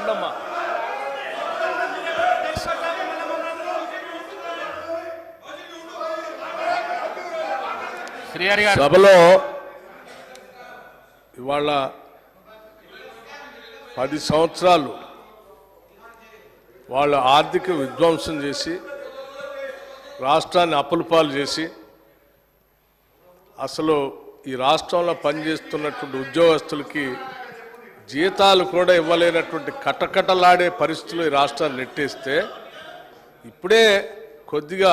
ఉండమ్మా. సభలో ఇవాళ 10 సంవత్సరాలు వాళ్ళ ఆర్థిక విధ్వంసం చేసి రాష్ట్రాన్ని అప్పులపాలు చేసి అసలు ఈ రాష్ట్రంలో పనిచేస్తున్నటువంటి ఉద్యోగస్తులకి జీతాలు కూడా ఇవ్వలేనటువంటి కటకటలాడే పరిస్థితులు ఈ రాష్ట్రాన్ని నెట్టేస్తే ఇప్పుడే కొద్దిగా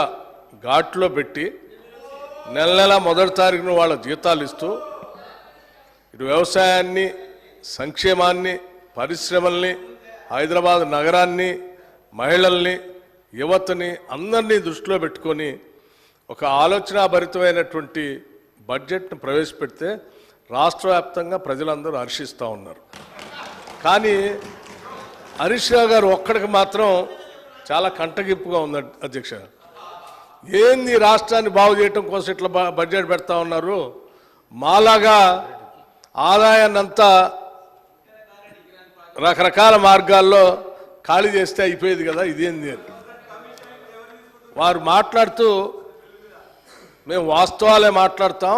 ఘాట్లో పెట్టి నెల మొదటి తారీఖున వాళ్ళ జీతాలు ఇస్తూ ఇటు వ్యవసాయాన్ని, సంక్షేమాన్ని, పరిశ్రమల్ని, హైదరాబాద్ నగరాన్ని, మహిళల్ని, యువతని అందరినీ దృష్టిలో పెట్టుకొని ఒక ఆలోచనాభరితమైనటువంటి బడ్జెట్ను ప్రవేశపెడితే రాష్ట్ర వ్యాప్తంగా ప్రజలందరూ హర్షిస్తూ ఉన్నారు. కానీ హరీష్ రావు గారు ఒక్కడికి మాత్రం చాలా కంటగింపుగా ఉంది అధ్యక్ష. ఏంది రాష్ట్రాన్ని బాగు చేయటం కోసం ఇట్లా బడ్జెట్ పెడతా ఉన్నారు, మాలాగా ఆదాయాన్ని అంతా రకరకాల మార్గాల్లో ఖాళీ చేస్తే అయిపోయేది కదా, ఇదేంది అని వారు మాట్లాడుతూ మేము వాస్తవాలే మాట్లాడతాం,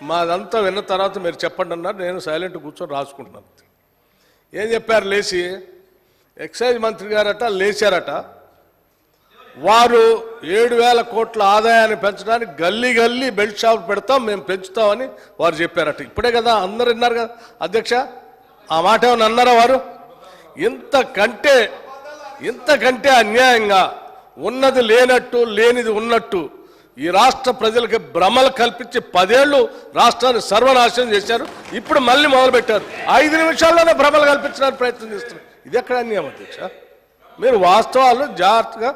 మాదంతా విన్న తర్వాత మీరు చెప్పండి అన్నారు. నేను సైలెంట్ కూర్చొని రాసుకుంటున్నాను. ఏం చెప్పారు? లేచి ఎక్సైజ్ మంత్రి గారట లేచారట, వారు 7,000 కోట్ల ఆదాయాన్ని పెంచడానికి గల్లీ గల్లీ బెల్ట్ షాప్ పెడతాం, మేము పెంచుతామని వారు చెప్పారట. ఇప్పుడే కదా అందరు విన్నారు కదా అధ్యక్ష, ఆ మాట ఏమన్నా అన్నారా వారు? ఇంతకంటే అన్యాయంగా ఉన్నది లేనట్టు లేనిది ఉన్నట్టు ఈ రాష్ట్ర ప్రజలకి భ్రమలు కల్పించి 10 ఏళ్ళు రాష్ట్రాన్ని సర్వనాశనం చేశారు. ఇప్పుడు మళ్ళీ మొదలుపెట్టారు, 5 నిమిషాల్లోనే భ్రమలు కల్పించడానికి ప్రయత్నం చేస్తున్నారు. ఇది ఎక్కడ అన్యాయం అధ్యక్ష? మీరు వాస్తవాలు జాగ్రత్తగా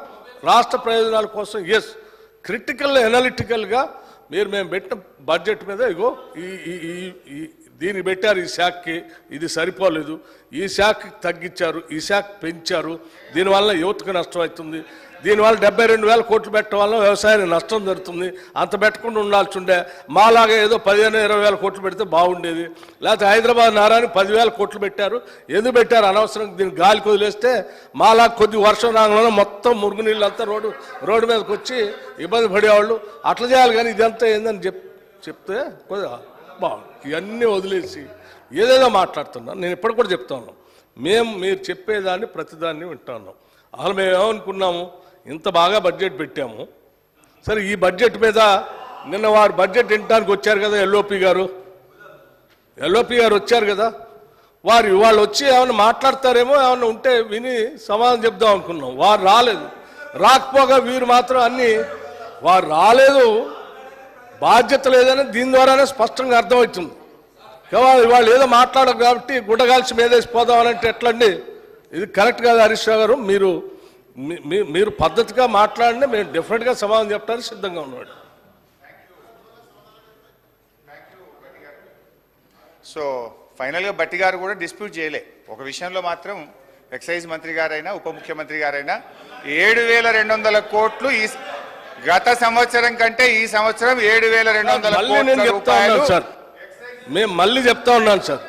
రాష్ట్ర ప్రయోజనాల కోసం క్రిటికల్ ఎనాలిటికల్గా మేము పెట్టిన బడ్జెట్ మీద ఇగో దీన్ని పెట్టారు, ఈ శాఖకి ఇది సరిపోలేదు, ఈ శాఖకి తగ్గించారు, ఈ శాఖ పెంచారు, దీనివల్ల యువతకు నష్టం అవుతుంది, దీనివల్ల 72,000 కోట్లు పెట్టడం వల్ల వ్యవసాయానికి నష్టం జరుగుతుంది, అంత పెట్టకుండా ఉండాల్సి ఉండే, మాలాగా ఏదో 15,000-20,000 కోట్లు పెడితే బాగుండేది, లేకపోతే హైదరాబాద్ నగరానికి 10,000 కోట్లు పెట్టారు, ఎందుకు పెట్టారు అనవసరం, దీన్ని గాలికి వదిలేస్తే మాలా కొద్ది వర్షం రాగానే మొత్తం మురుగునీళ్ళంతా రోడ్డు మీదకి వచ్చి ఇబ్బంది పడేవాళ్ళు, అట్లా చేయాలి. కానీ ఇదంతా ఏందని చెప్తే కొద్దిగా బాగుంది. ఇవన్నీ వదిలేసి ఏదేదో మాట్లాడుతున్నాను. నేను ఇప్పటికి కూడా చెప్తా ఉన్నాను, మీరు చెప్పేదాన్ని ప్రతిదాన్ని వింటా ఉన్నాం. అసలు మేము ఏమనుకున్నాము, ఇంత బాగా బడ్జెట్ పెట్టాము, సరే ఈ బడ్జెట్ మీద నిన్న వారు బడ్జెట్ వినడానికి వచ్చారు కదా, ఎల్ఓపి గారు వచ్చారు కదా, వాళ్ళు వచ్చి ఏమైనా మాట్లాడతారేమో, ఏమైనా ఉంటే విని సమాధానం చెప్దాం అనుకున్నాం. వారు రాలేదు. రాకపోగా వీరు మాత్రం వారు రాలేదు, బాధ్యత లేదని దీని ద్వారానే స్పష్టంగా అర్థమవుతుంది. వాళ్ళు ఏదో మాట్లాడరు కాబట్టి గుడ్డగాల్చి మీదేసి పోదామనంటే ఎట్లండి? ఇది కరెక్ట్ కాదు హరీష్ రావు గారు. మీరు పద్ధతిగా మాట్లాడినా మేము డెఫినెట్గా సమాధానం చెప్పడానికి సిద్ధంగా ఉన్నాడు. సో ఫైనల్గా బట్టి గారు కూడా డిస్ప్యూట్ చేయలే. ఒక విషయంలో మాత్రం ఎక్సైజ్ మంత్రి గారైనా ఉప ముఖ్యమంత్రి గారైనా 7,200 కోట్లు ఈ గత సంవత్సరం కంటే ఈ సంవత్సరం 7,200 కోట్ల రూపాయలు సార్. మేము మళ్ళీ చెప్తా ఉన్నాను సార్,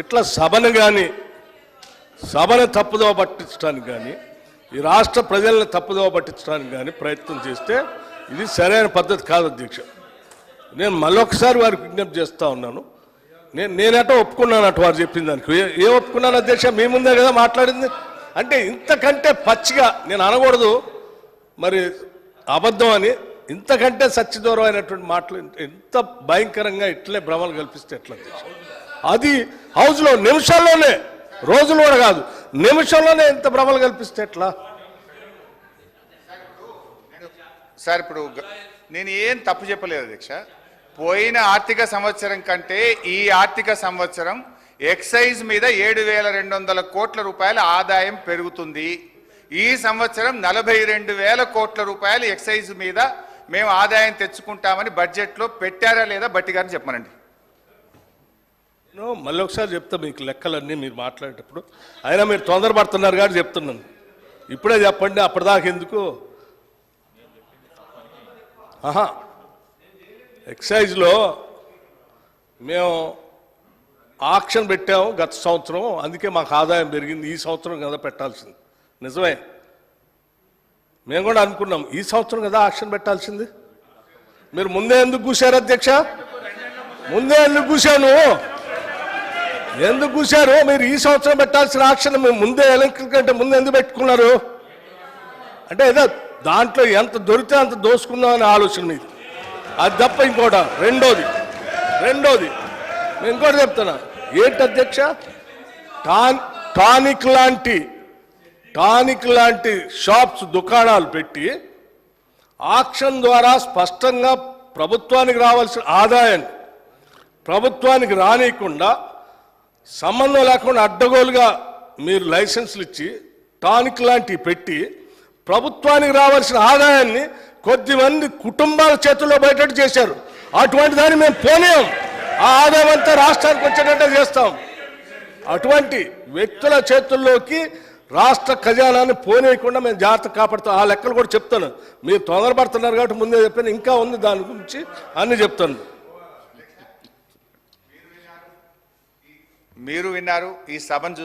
ఇట్లా సభను తప్పుదోవ పట్టించడానికి కానీ ఈ రాష్ట్ర ప్రజలను తప్పుదోవ పట్టించడానికి కానీ ప్రయత్నం చేస్తే ఇది సరైన పద్ధతి కాదు అధ్యక్ష. నేను మళ్ళొకసారి వారికి విజ్ఞప్తి చేస్తూ ఉన్నాను. నేనటో ఒప్పుకున్నాను అటు వారు చెప్పిన దానికి. ఏ ఒప్పుకున్నాను అధ్యక్ష? మీ ముందే కదా మాట్లాడింది. అంటే ఇంతకంటే పచ్చిగా నేను అనకూడదు, మరి అబద్ధం అని, ఇంతకంటే సత్యదూరమైనటువంటి మాటలు ఎంత భయంకరంగా ఇట్లే భ్రమలు కల్పిస్తే ఎట్లా అధ్యక్ష? అది హౌస్లో నిమిషాల్లోనే, రోజులు కూడా కాదు, నిమిషంలోనే ఎంత భ్రమలు కల్పిస్తే ఎట్లా సార్? ఇప్పుడు నేను ఏం తప్పు చెప్పలేదు అధ్యక్ష. పోయిన ఆర్థిక సంవత్సరం కంటే ఈ ఆర్థిక సంవత్సరం ఎక్సైజ్ మీద 7,200 కోట్ల రూపాయల ఆదాయం పెరుగుతుంది. ఈ సంవత్సరం 42,000 కోట్ల రూపాయలు ఎక్సైజ్ మీద మేము ఆదాయం తెచ్చుకుంటామని బడ్జెట్లో పెట్టారా లేదా బట్టి గారిని చెప్పమనండి. మళ్ళీ ఒకసారి చెప్తా మీకు లెక్కలన్నీ మీరు మాట్లాడేటప్పుడు. అయినా మీరు తొందరపడుతున్నారు కానీ చెప్తున్నాను, ఇప్పుడే చెప్పండి, అప్పటిదాకా ఎందుకు? ఎక్సైజ్లో మేము ఆక్షన్ పెట్టాము గత సంవత్సరం, అందుకే మాకు ఆదాయం పెరిగింది. ఈ సంవత్సరం కదా పెట్టాల్సింది, నిజమే. మేము కూడా అనుకున్నాం ఈ సంవత్సరం కదా ఆక్షన్ పెట్టాల్సింది. మీరు ముందే ఎందుకు కూర్చారు అధ్యక్ష? ముందే ఎందుకు కూర్చాను? ఎందుకు కూర్చారు? మీరు ఈ సంవత్సరం పెట్టాల్సిన ఆక్షన్ మేము ముందే ఎలక్షన్ కంటే ముందు ఎందుకు పెట్టుకున్నారు? అంటే ఏదో దాంట్లో ఎంత దొరికితే అంత దోసుకుందాం అనే ఆలోచన మీది, అది తప్ప ఇంకోట. రెండోది నేను ఇంకోటి చెప్తున్నా. ఏంటి అధ్యక్ష, టానిక్ లాంటి షాప్స్, దుకాణాలు పెట్టి ఆక్షన్ ద్వారా స్పష్టంగా ప్రభుత్వానికి రావాల్సిన ఆదాయాన్ని ప్రభుత్వానికి రానియకుండా, సంబంధం లేకుండా అడ్డగోలుగా మీరు లైసెన్సులు ఇచ్చి టానిక్ లాంటివి పెట్టి ప్రభుత్వానికి రావాల్సిన ఆదాయాన్ని కొద్దిమంది కుటుంబాల చేతుల్లో బయటట్టు చేశారు. అటువంటి దాన్ని మేము పోనీయం. ఆ ఆదాయం అంతా రాష్ట్రానికి వచ్చేటట్టే చేస్తాం. అటువంటి వ్యక్తుల చేతుల్లోకి రాష్ట్ర ఖజానాన్ని పోనీయకుండా మేము జాగ్రత్త కాపాడుతాం. ఆ లెక్కలు కూడా చెప్తాను. మీరు తొందరపడుతున్నారు కాబట్టి ముందే చెప్పాను, ఇంకా ఉంది దాని గురించి అన్ని చెప్తాను. మీరు విన్నారు. ఈ సభను